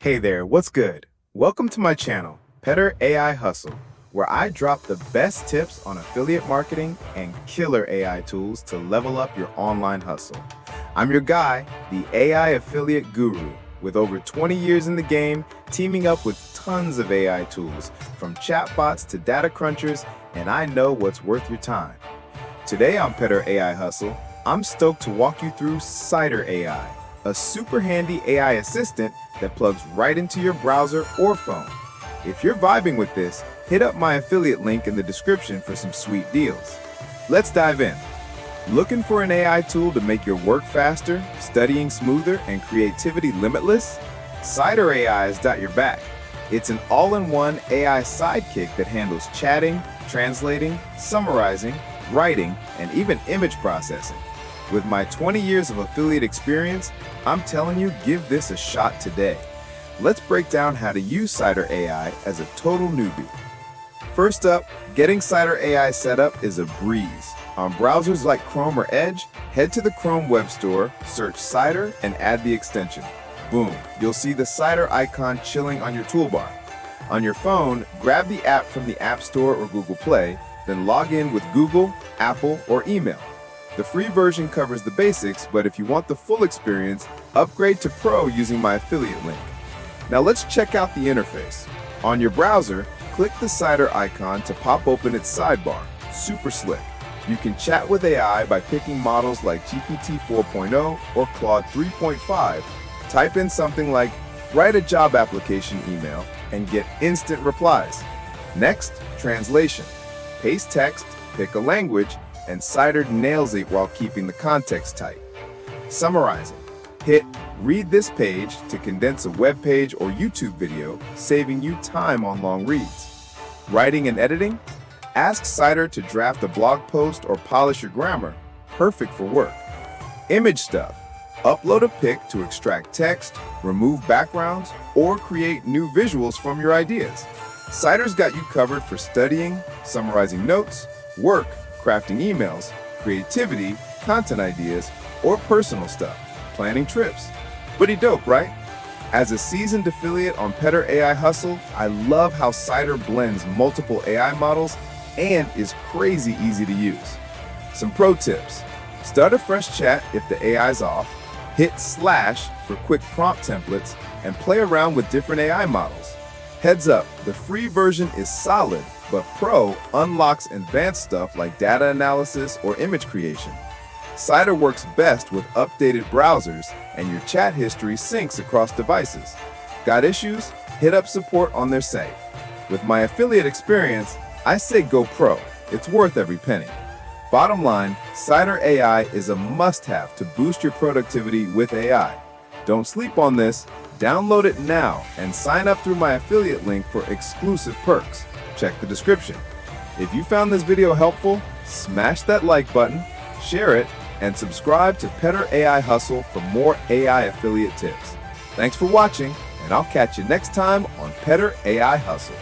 Hey there, what's good? Welcome to my channel, Petter AI Hustle, where I drop the best tips on affiliate marketing and killer AI tools to level up your online hustle. I'm your guy, the AI affiliate guru, with over 20 years in the game, teaming up with tons of AI tools, from chatbots to data crunchers, and I know what's worth your time. Today on Petter AI Hustle, I'm stoked to walk you through Cider AI, a super handy AI assistant that plugs right into your browser or phone. If you're vibing with this, hit up my affiliate link in the description for some sweet deals. Let's dive in. Looking for an AI tool to make your work faster, studying smoother, and creativity limitless? Cider AI has got your back. It's an all-in-one AI sidekick that handles chatting, translating, summarizing, writing, and even image processing. With my 20 years of affiliate experience, I'm telling you, give this a shot today. Let's break down how to use Cider AI as a total newbie. First up, getting Cider AI set up is a breeze. On browsers like Chrome or Edge, head to the Chrome Web Store, search Cider, and add the extension. Boom, you'll see the Cider icon chilling on your toolbar. On your phone, grab the app from the App Store or Google Play, then log in with Google, Apple, or email. The free version covers the basics, but if you want the full experience, upgrade to Pro using my affiliate link. Now let's check out the interface. On your browser, click the Cider icon to pop open its sidebar. Super slick. You can chat with AI by picking models like GPT 4.0 or Claude 3.5. Type in something like, write a job application email, and get instant replies. Next, translation. Paste text, pick a language, and Cider nails it while keeping the context tight. Summarizing. Hit read this page to condense a web page or YouTube video, saving you time on long reads. Writing and editing. Ask Cider to draft a blog post or polish your grammar. Perfect for work. Image stuff. Upload a pic to extract text, remove backgrounds, or create new visuals from your ideas. Cider's got you covered for studying, summarizing notes, work, crafting emails, creativity, content ideas, or personal stuff, planning trips. Pretty dope, right? As a seasoned affiliate on Petter AI Hustle, I love how Cider blends multiple AI models and is crazy easy to use. Some pro tips. Start a fresh chat if the AI's off, hit / for quick prompt templates, and play around with different AI models. Heads up, the free version is solid, but Pro unlocks advanced stuff like data analysis or image creation. Cider works best with updated browsers, and your chat history syncs across devices. Got issues? Hit up support on their site. With my affiliate experience, I say go Pro. It's worth every penny. Bottom line, Cider AI is a must-have to boost your productivity with AI. Don't sleep on this. Download it now and sign up through my affiliate link for exclusive perks. Check the description. If you found this video helpful, smash that like button, share it, and subscribe to Petter AI Hustle for more AI affiliate tips. Thanks for watching, and I'll catch you next time on Petter AI Hustle.